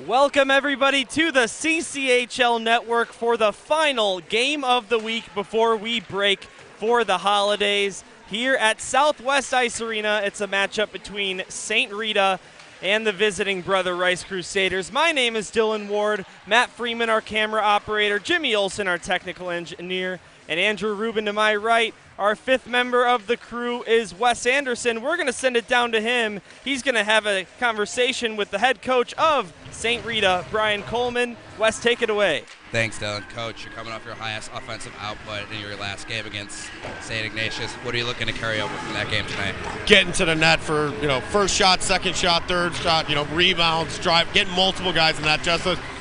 Welcome everybody to the CCHL Network for the final game of the week before we break for the holidays. Here at Southwest Ice Arena, it's a matchup between St. Rita and the visiting Brother Rice Crusaders. My name is Dylan Ward, Matt Freeman, our camera operator, Jimmy Olson, our technical engineer, and Andrew Rubin to my right. Our fifth member of the crew is Wes Anderson. We're going to send it down to him. He's going to have a conversation with the head coach of St. Rita, Brian Coleman. Wes, take it away. Thanks, Dylan. Coach, you're coming off your highest offensive output in your last game against St. Ignatius. What are you looking to carry over from that game tonight? Getting to the net for, first shot, second shot, third shot, rebounds, drive, getting multiple guys in that,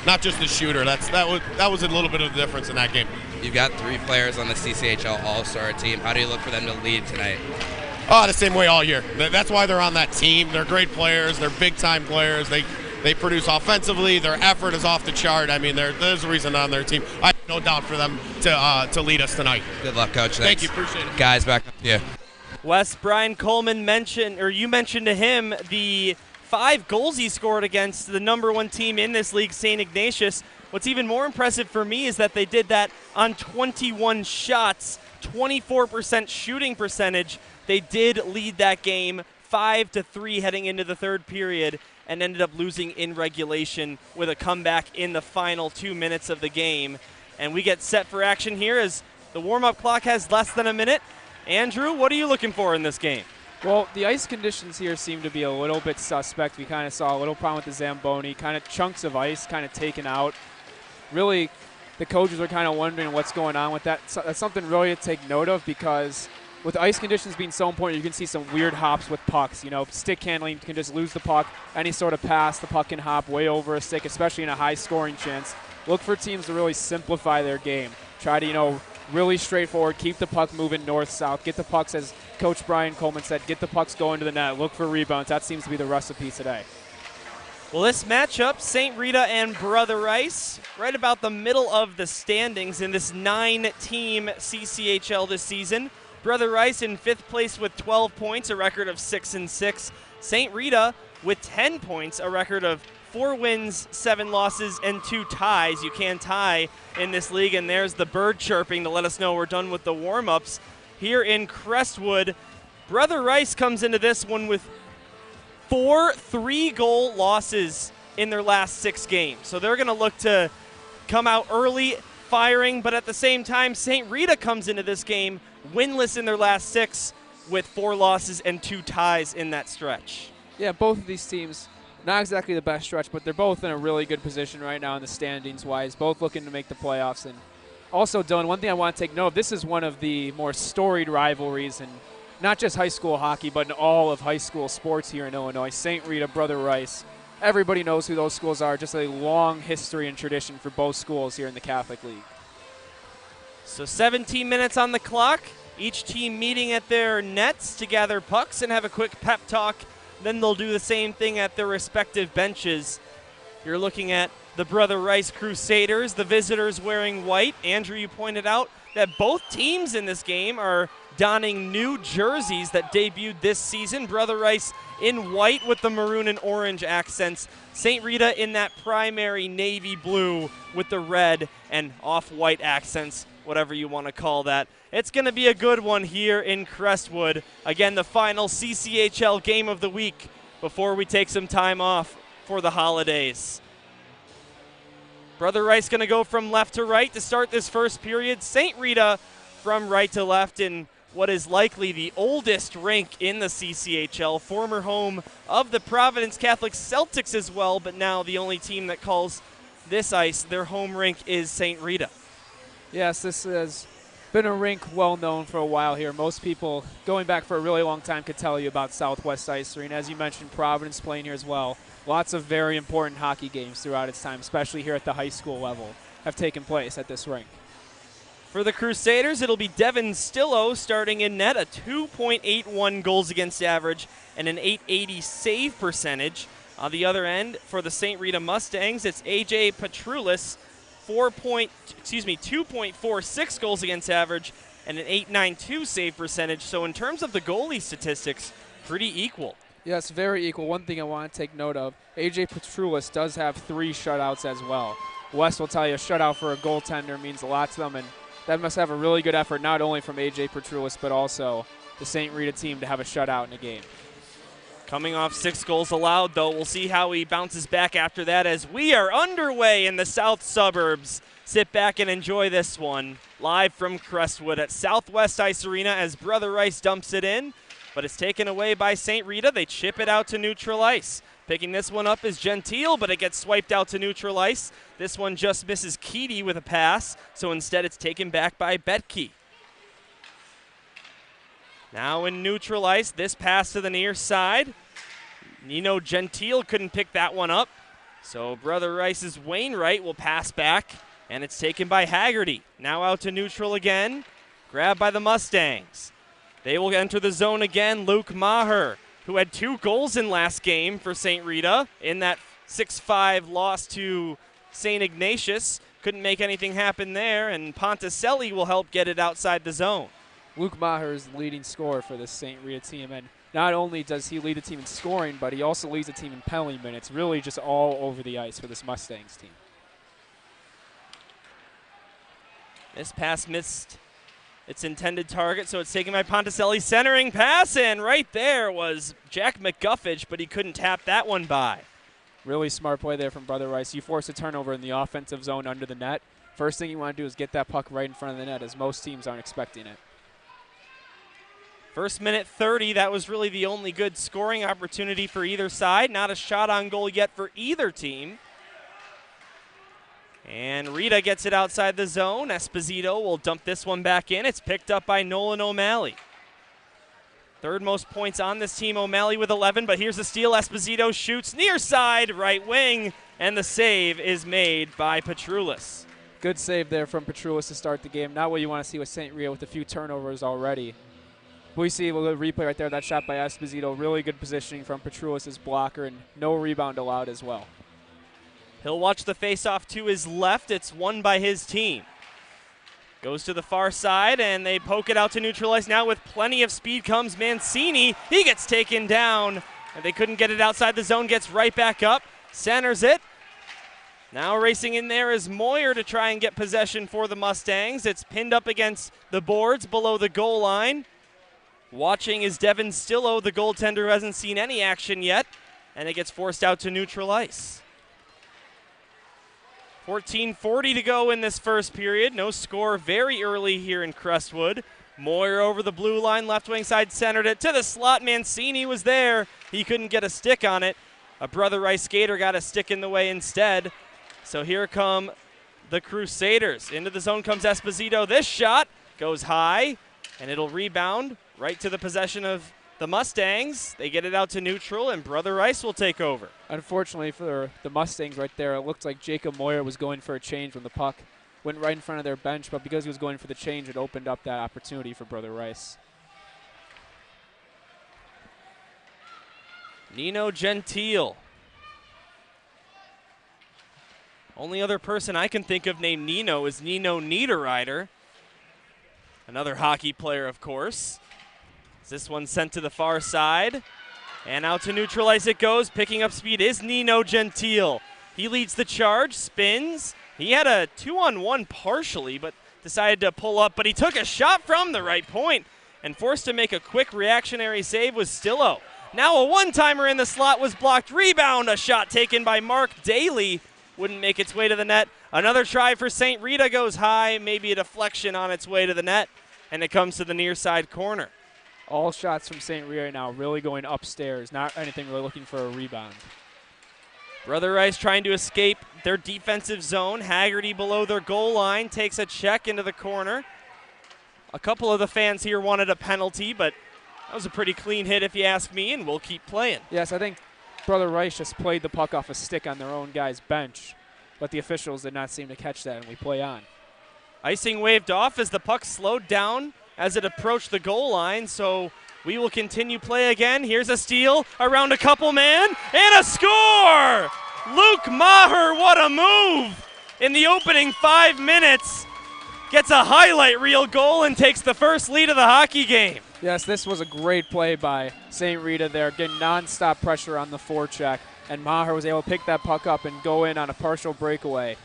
not just the shooter. That was a little bit of the difference in that game. You've got 3 players on the CCHL All-Star team. How do you look for them to lead tonight? The same way all year. That's why they're on that team. They're great players. They're big-time players. They produce offensively. Their effort is off the chart. I mean, there's a reason on their team. I have no doubt for them to lead us tonight. Good luck, Coach. Thank you. Appreciate it. Guys, back up to you. Wes, Brian Coleman you mentioned to him the 5 goals he scored against the #1 team in this league, St. Ignatius. What's even more impressive for me is that they did that on 21 shots, 24% shooting percentage. They did lead that game 5-3 heading into the third period and ended up losing in regulation with a comeback in the final 2 minutes of the game. And we get set for action here as the warm-up clock has less than a minute. Andrew, what are you looking for in this game? Well, the ice conditions here seem to be a little bit suspect. We kind of saw a little problem with the Zamboni, kind of chunks of ice kind of taken out. Really, the coaches are kind of wondering what's going on with that. So that's something really to take note of, because with ice conditions being so important, you can see some weird hops with pucks. Stick handling, you can just lose the puck. Any sort of pass, the puck can hop way over a stick, especially in a high-scoring chance. Look for teams to really simplify their game. Try to, really straightforward, keep the puck moving north-south, get the pucks, as Coach Brian Coleman said, get the pucks going to the net, look for rebounds. That seems to be the recipe today. Well, this matchup, St. Rita and Brother Rice, right about the middle of the standings in this 9-team CCHL this season. Brother Rice in 5th place with 12 points, a record of 6-6. St. Rita with 10 points, a record of 4 wins, 7 losses, and 2 ties. You can tie in this league, and there's the bird chirping to let us know we're done with the warm-ups. Here in Crestwood, Brother Rice comes into this one with 4 3-goal losses in their last 6 games. So they're going to look to come out early firing, but at the same time, St. Rita comes into this game winless in their last 6 with 4 losses and 2 ties in that stretch. Yeah, both of these teams, not exactly the best stretch, but they're both in a really good position right now in the standings-wise, both looking to make the playoffs. And also, Dylan, one thing I want to take note of, this is one of the more storied rivalries in not just high school hockey, but in all of high school sports here in Illinois. St. Rita, Brother Rice, everybody knows who those schools are. Just a long history and tradition for both schools here in the Catholic League. So 17 minutes on the clock, each team meeting at their nets to gather pucks and have a quick pep talk. Then they'll do the same thing at their respective benches. You're looking at the Brother Rice Crusaders, the visitors wearing white. Andrew, you pointed out that both teams in this game are donning new jerseys that debuted this season. Brother Rice in white with the maroon and orange accents. St. Rita in that primary navy blue with the red and off-white accents, whatever you want to call that. It's going to be a good one here in Crestwood. Again, the final CCHL game of the week before we take some time off for the holidays. Brother Rice going to go from left to right to start this first period. St. Rita from right to left in what is likely the oldest rink in the CCHL, former home of the Providence Catholic Celtics as well, but now the only team that calls this ice their home rink is St. Rita. Yes, this has been a rink well known for a while here. Most people going back for a really long time could tell you about Southwest Ice Arena. As you mentioned, Providence playing here as well. Lots of very important hockey games throughout its time, especially here at the high school level, have taken place at this rink. For the Crusaders, it'll be Devin Stillo starting in net, a 2.81 goals against average and an .880 save percentage. On the other end, for the St. Rita Mustangs, it's AJ Petrulis, 2.46 goals against average and an .892 save percentage. So in terms of the goalie statistics, pretty equal. Yes, very equal. One thing I want to take note of, A.J. Petrulis does have 3 shutouts as well. Wes will tell you a shutout for a goaltender means a lot to them, and that must have a really good effort not only from A.J. Petrulis but also the St. Rita team to have a shutout in a game. Coming off 6 goals allowed, though. We'll see how he bounces back after that as we are underway in the south suburbs. Sit back and enjoy this one. Live from Crestwood at Southwest Ice Arena as Brother Rice dumps it in, but it's taken away by St. Rita. They chip it out to neutral ice. Picking this one up is Gentile, but it gets swiped out to neutral ice. This one just misses Keedy with a pass, so instead it's taken back by Betke. Now in neutral ice, this pass to the near side. Nino Gentile couldn't pick that one up. So Brother Rice's Wainwright will pass back, and it's taken by Haggerty. Now out to neutral again. Grabbed by the Mustangs. They will enter the zone again. Luke Maher, who had 2 goals in last game for St. Rita in that 6-5 loss to St. Ignatius. Couldn't make anything happen there, and Ponticelli will help get it outside the zone. Luke Maher is the leading scorer for this St. Rita team, and not only does he lead the team in scoring, but he also leads the team in penalty minutes. Really just all over the ice for this Mustangs team. This pass missed its intended target, so it's taken by Ponticelli. Centering pass, and right there was Jack McGuffage, but he couldn't tap that one by. Really smart play there from Brother Rice. You force a turnover in the offensive zone under the net. First thing you want to do is get that puck right in front of the net, as most teams aren't expecting it. First minute 30, that was really the only good scoring opportunity for either side. Not a shot on goal yet for either team. And Rita gets it outside the zone. Esposito will dump this one back in. It's picked up by Nolan O'Malley. Third most points on this team, O'Malley with 11, but here's the steal. Esposito shoots near side, right wing, and the save is made by Petrulis. Good save there from Petrulis to start the game. Not what you want to see with St. Rita with a few turnovers already. We see a little replay right there, that shot by Esposito. Really good positioning from Petrulis' blocker, and no rebound allowed as well. He'll watch the faceoff to his left. It's won by his team. Goes to the far side, and they poke it out to neutralize. Now with plenty of speed comes Mancini. He gets taken down, and they couldn't get it outside the zone. Gets right back up, centers it. Now racing in there is Moyer to try and get possession for the Mustangs. It's pinned up against the boards below the goal line. Watching is Devin Stillo, the goaltender, who hasn't seen any action yet, and it gets forced out to neutral ice. 14:40 to go in this first period. No score very early here in Crestwood. Moyer over the blue line, left wing side, centered it to the slot. Mancini was there. He couldn't get a stick on it. A Brother Rice skater got a stick in the way instead. So here come the Crusaders. Into the zone comes Esposito. This shot goes high, and it'll rebound right to the possession of the Mustangs. They get it out to neutral, and Brother Rice will take over. Unfortunately for the Mustangs right there, it looked like Jacob Moyer was going for a change when the puck went right in front of their bench, but because he was going for the change, it opened up that opportunity for Brother Rice. Nino Gentile. Only other person I can think of named Nino is Nino Niederreiter. Another hockey player, of course. This one sent to the far side. And out to neutralize it goes. Picking up speed is Nino Gentile. He leads the charge, spins. He had a 2-on-1 partially, but decided to pull up. But he took a shot from the right point and forced to make a quick reactionary save was Stillo. Now a one-timer in the slot was blocked. Rebound, a shot taken by Mark Daly. Wouldn't make its way to the net. Another try for St. Rita goes high, maybe a deflection on its way to the net, and it comes to the near side corner. All shots from St. Rita now really going upstairs, not anything really looking for a rebound. Brother Rice trying to escape their defensive zone. Haggerty below their goal line takes a check into the corner. A couple of the fans here wanted a penalty, but that was a pretty clean hit if you ask me, and we'll keep playing. Yes, I think Brother Rice just played the puck off a stick on their own guy's bench, but the officials did not seem to catch that, and we play on. Icing waved off as the puck slowed down as it approached the goal line, so we will continue play again. Here's a steal around a couple man, and a score! Luke Maher, what a move! In the opening 5 minutes, gets a highlight reel goal and takes the first lead of the hockey game. Yes, this was a great play by St. Rita there, getting nonstop pressure on the forecheck, and Maher was able to pick that puck up and go in on a partial breakaway.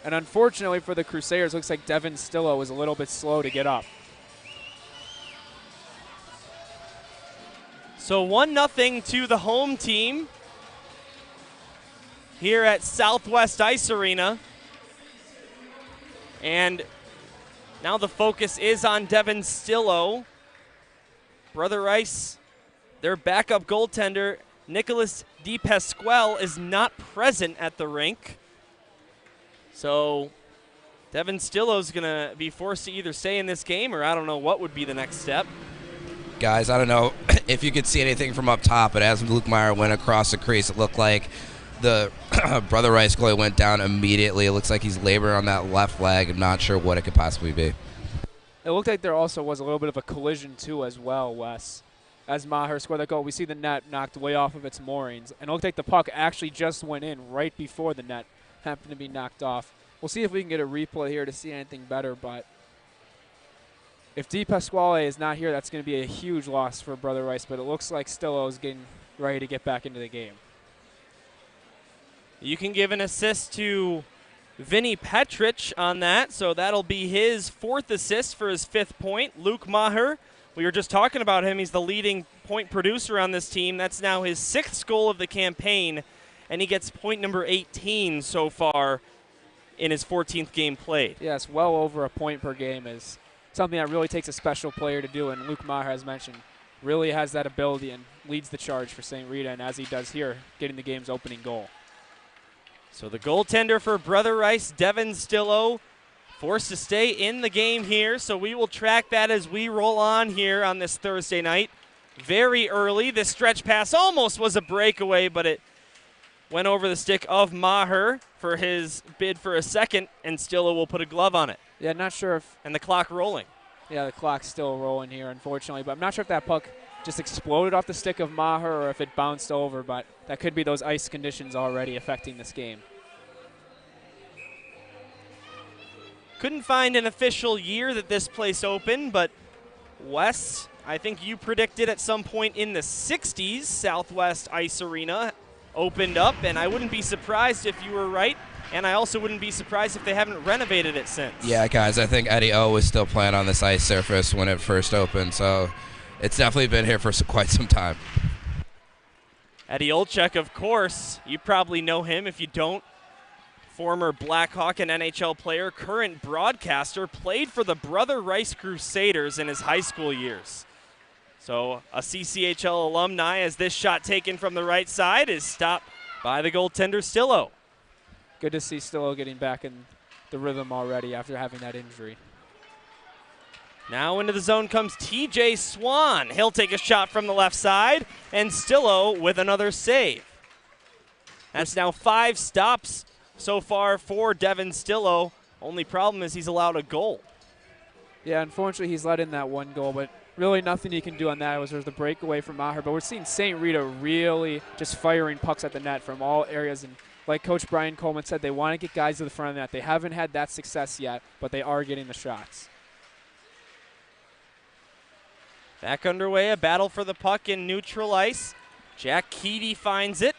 And unfortunately for the Crusaders, looks like Devin Stillo was a little bit slow to get up. So 1-0 to the home team here at Southwest Ice Arena. And now the focus is on Devin Stillo. Brother Rice, their backup goaltender, Nicholas DePasquale, is not present at the rink. So Devin Stillo's going to be forced to either stay in this game, or I don't know what would be the next step. Guys, I don't know if you could see anything from up top, but as Luke Meyer went across the crease, it looked like the Brother Rice goalie went down immediately. It looks like he's laboring on that left leg. I'm not sure what it could possibly be. It looked like there also was a little bit of a collision, too, as well, Wes. As Maher scored that goal, we see the net knocked way off of its moorings. And it looked like the puck actually just went in right before the net happened to be knocked off. We'll see if we can get a replay here to see anything better, but if DePasquale is not here, that's going to be a huge loss for Brother Rice, but it looks like Stillo is getting ready to get back into the game. You can give an assist to Vinny Petrich on that, so that'll be his 4th assist for his 5th point. Luke Maher, we were just talking about him. He's the leading point producer on this team. That's now his 6th goal of the campaign, and he gets point number 18 so far in his 14th game played. Yes, well over a point per game is something that really takes a special player to do, and Luke Maher, as mentioned, really has that ability and leads the charge for St. Rita, and as he does here, getting the game's opening goal. So the goaltender for Brother Rice, Devin Stillo, forced to stay in the game here, so we will track that as we roll on here on this Thursday night. Very early, this stretch pass almost was a breakaway, but it went over the stick of Maher for his bid for a second, and Stillo will put a glove on it. Yeah, not sure if... And the clock rolling. Yeah, the clock's still rolling here, unfortunately, but I'm not sure if that puck just exploded off the stick of Maher or if it bounced over, but that could be those ice conditions already affecting this game. Couldn't find an official year that this place opened, but Wes, I think you predicted at some point in the 60s, Southwest Ice Arena opened up, and I wouldn't be surprised if you were right, and I also wouldn't be surprised if they haven't renovated it since. Yeah, guys, I think Eddie O was still playing on this ice surface when it first opened, so it's definitely been here for quite some time. Eddie Olczyk, of course, you probably know him. If you don't, former Blackhawk and NHL player, current broadcaster, played for the Brother Rice Crusaders in his high school years. So a CCHL alumni, as this shot taken from the right side is stopped by the goaltender Stillo. Good to see Stillo getting back in the rhythm already after having that injury. Now into the zone comes TJ Swan. He'll take a shot from the left side, and Stillo with another save. That's now 5 stops so far for Devin Stillo. Only problem is he's allowed a goal. Yeah, unfortunately he's let in that one goal, but really nothing he can do on that. There's the breakaway from Maher, but we're seeing St. Rita really just firing pucks at the net from all areas, and like Coach Brian Coleman said, they want to get guys to the front of the net. They haven't had that success yet, but they are getting the shots. Back underway, a battle for the puck in neutral ice. Jack Keedy finds it,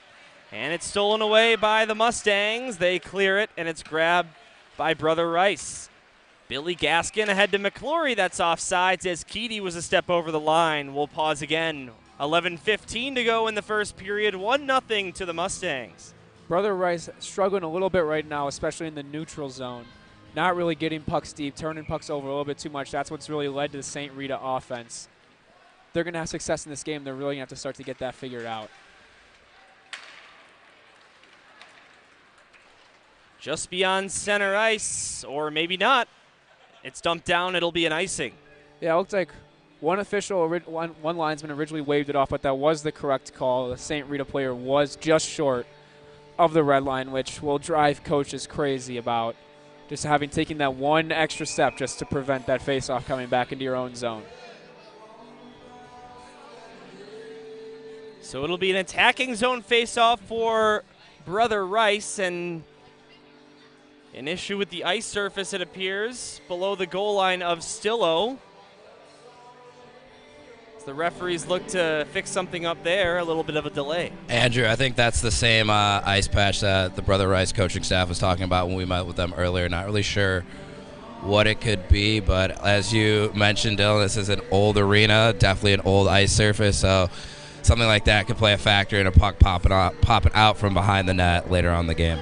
and it's stolen away by the Mustangs. They clear it, and it's grabbed by Brother Rice. Billy Gaskin ahead to McClory. That's offsides as Keedy was a step over the line. We'll pause again. 11:15 to go in the first period. 1-0 to the Mustangs. Brother Rice struggling a little bit right now, especially in the neutral zone. Not really getting pucks deep, turning pucks over a little bit too much. That's what's really led to the St. Rita offense. They're going to have success in this game. They're really going to have to start to get that figured out. Just beyond center ice, or maybe not. It's dumped down. It'll be an icing. Yeah, it looks like one official, one linesman originally waved it off, but that was the correct call. The St. Rita player was just short of the red line, which will drive coaches crazy about just having taken that one extra step just to prevent that faceoff coming back into your own zone. So it'll be an attacking zone faceoff for Brother Rice, and an issue with the ice surface, it appears, below the goal line of Stillo. the referees look to fix something up there, a little bit of a delay. Andrew, I think that's the same ice patch that the Brother Rice coaching staff was talking about when we met with them earlier. Not really sure what it could be, but as you mentioned, Dylan, this is an old arena, definitely an old ice surface, so something like that could play a factor in a puck popping out from behind the net later on in the game.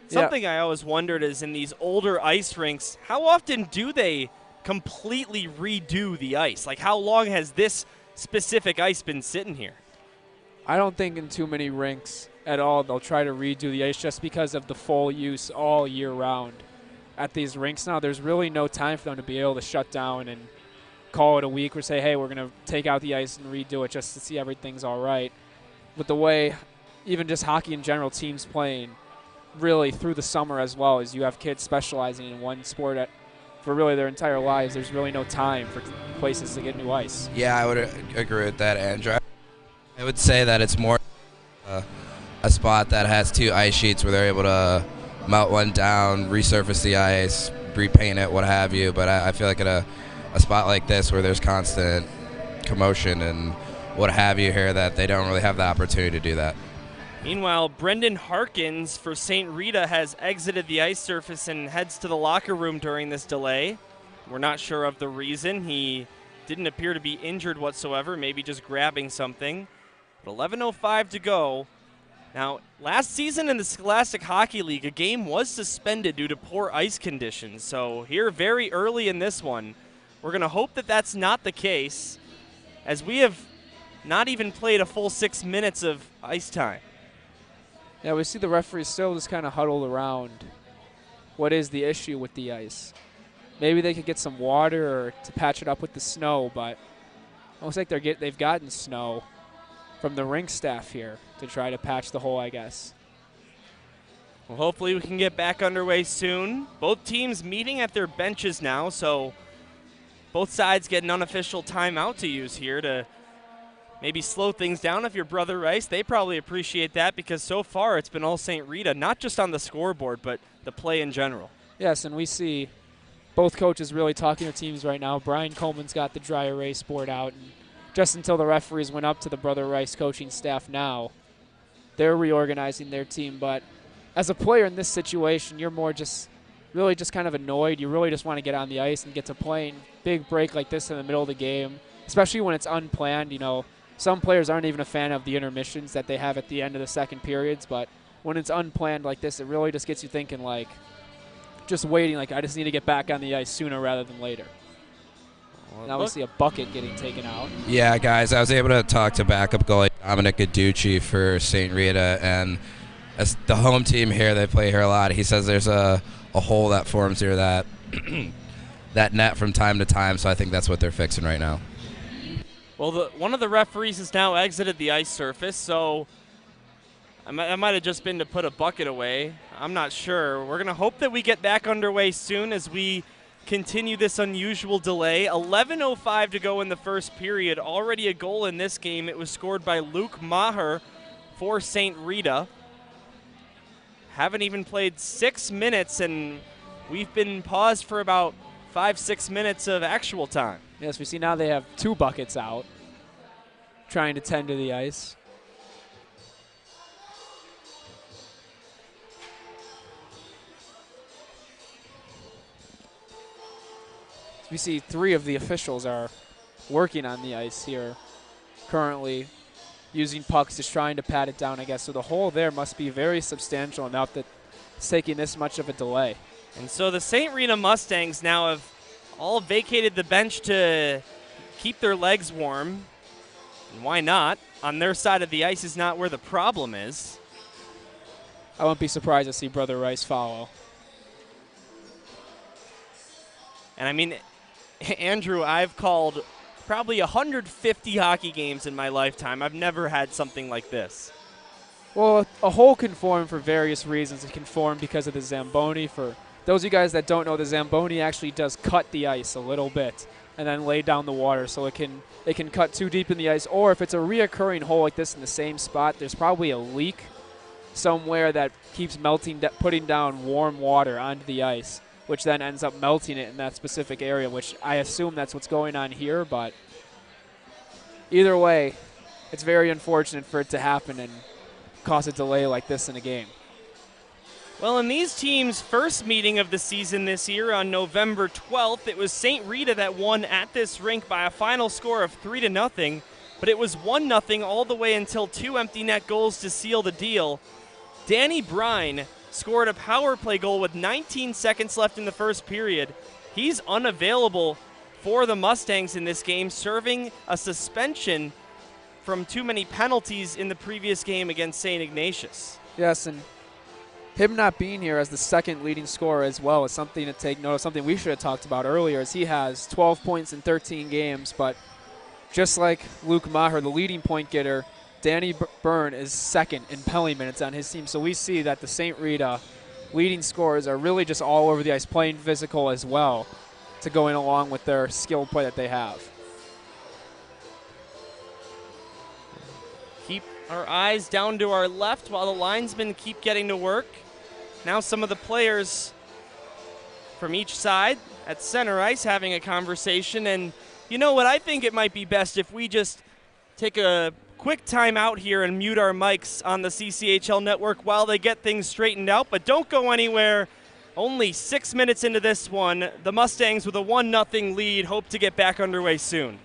Something I always wondered is in these older ice rinks, how often do they completely redo the ice? Like, how long has this specific ice been sitting here? I don't think in too many rinks at all they'll try to redo the ice just because of the full use all year round. At these rinks now, there's really no time for them to be able to shut down and call it a week or say, hey, we're going to take out the ice and redo it just to see everything's all right. With the way even just hockey in general, teams playing really through the summer as well, as you have kids specializing in one sport for really their entire lives, there's really no time for places to get new ice. Yeah, I would agree with that, Andrew. I would say that it's more a spot that has 2 ice sheets where they're able to melt one down, resurface the ice, repaint it, what have you. But I feel like at a spot like this where there's constant commotion and what have you here, that they don't really have the opportunity to do that. Meanwhile, Brendan Harkins for St. Rita has exited the ice surface and heads to the locker room during this delay. We're not sure of the reason. He didn't appear to be injured whatsoever, maybe just grabbing something. But 11:05 to go. Now, last season in the Scholastic Hockey League, a game was suspended due to poor ice conditions. So here very early in this one, we're going to hope that that's not the case, as we have not even played a full 6 minutes of ice time. Yeah, we see the referees still just kind of huddled around what is the issue with the ice. Maybe they could get some water or to patch it up with the snow, but it looks like they've gotten snow from the rink staff here to try to patch the hole, I guess. Well, hopefully we can get back underway soon. Both teams meeting at their benches now, so both sides get an unofficial timeout to use here to maybe slow things down. If you're Brother Rice, they probably appreciate that, because so far it's been all St. Rita, not just on the scoreboard, but the play in general. Yes, and we see both coaches really talking to teams right now. Brian Coleman's got the dry erase board out, and just until the referees went up to the Brother Rice coaching staff now, they're reorganizing their team. But as a player in this situation, you're more just really just kind of annoyed. You really just want to get on the ice and get to playing big break like this in the middle of the game, especially when it's unplanned. You know, some players aren't even a fan of the intermissions that they have at the end of the second periods, but when it's unplanned like this, it really just gets you thinking, like, just waiting, like, I just need to get back on the ice sooner rather than later. Well, now we see a bucket getting taken out. Yeah, guys, I was able to talk to backup goalie Dominic Gaducci for St. Rita, and as the home team here, they play here a lot. He says there's a hole that forms here that that net from time to time, so I think that's what they're fixing right now. Well, one of the referees has now exited the ice surface, so I might have just been to put a bucket away. I'm not sure. We're going to hope that we get back underway soon as we continue this unusual delay. 11:05 to go in the first period. Already a goal in this game. It was scored by Luke Maher for St. Rita. Haven't even played 6 minutes, and we've been paused for about 5-6 minutes of actual time. Yes, we see now they have 2 buckets out trying to tend to the ice. We see 3 of the officials are working on the ice here currently, using pucks, just trying to pat it down, I guess. So the hole there must be very substantial enough that it's taking this much of a delay. And so the St. Rita Mustangs now have all vacated the bench to keep their legs warm. And why not? On their side of the ice is not where the problem is. I wouldn't be surprised to see Brother Rice follow. And I mean, Andrew, I've called probably 150 hockey games in my lifetime. I've never had something like this. Well, a hole can form for various reasons. It can form because of the Zamboni. For those of you guys that don't know, the Zamboni actually does cut the ice a little bit and then lay down the water, so it can cut too deep in the ice. Or if it's a reoccurring hole like this in the same spot, there's probably a leak somewhere that keeps melting, putting down warm water onto the ice, which then ends up melting it in that specific area, which I assume that's what's going on here. But either way, it's very unfortunate for it to happen and cause a delay like this in a game. Well, in these teams' first meeting of the season this year on November 12th, it was St. Rita that won at this rink by a final score of 3-0, but it was 1-0 all the way until 2 empty net goals to seal the deal. Danny Brine scored a power play goal with 19 seconds left in the first period. He's unavailable for the Mustangs in this game, serving a suspension from too many penalties in the previous game against St. Ignatius. Yes, and him not being here as the second leading scorer as well is something to take note of, something we should have talked about earlier, as he has 12 points in 13 games, but just like Luke Maher, the leading point getter, Danny Byrne is second in penalty minutes on his team. So we see that the St. Rita leading scorers are really just all over the ice, playing physical as well, to going along with their skill play that they have. Keep our eyes down to our left while the linesmen keep getting to work. Now some of the players from each side at center ice having a conversation. And you know what? I think it might be best if we just take a quick time out here and mute our mics on the CCHL network while they get things straightened out. But don't go anywhere. Only 6 minutes into this one, the Mustangs with a 1-0 lead hope to get back underway soon.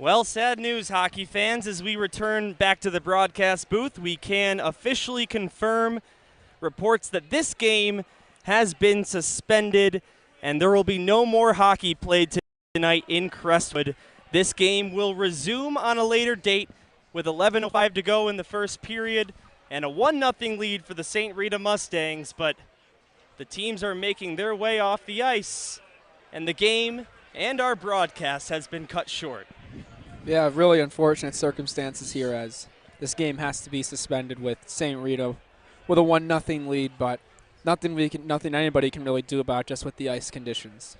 Well, sad news, hockey fans. As we return back to the broadcast booth, we can officially confirm reports that this game has been suspended and there will be no more hockey played tonight in Crestwood. This game will resume on a later date with 11:05 to go in the first period and a 1-0 lead for the St. Rita Mustangs, but the teams are making their way off the ice, and the game and our broadcast has been cut short. Yeah, really unfortunate circumstances here as this game has to be suspended with St. Rita with a 1-0 lead, but nothing anybody can really do about just with the ice conditions.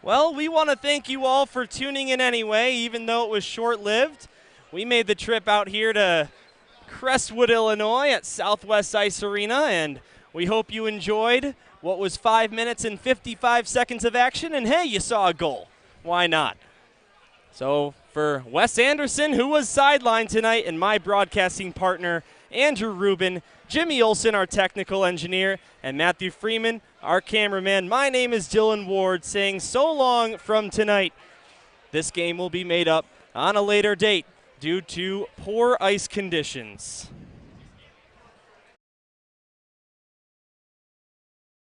Well, we want to thank you all for tuning in anyway, even though it was short-lived. We made the trip out here to Crestwood, Illinois at Southwest Ice Arena, and we hope you enjoyed what was 5 minutes and 55 seconds of action, and hey, you saw a goal. Why not? So for Wes Anderson, who was sidelined tonight, and my broadcasting partner, Andrew Rubin, Jimmy Olson, our technical engineer, and Matthew Freeman, our cameraman, my name is Dylan Ward, saying so long from tonight. This game will be made up on a later date due to poor ice conditions.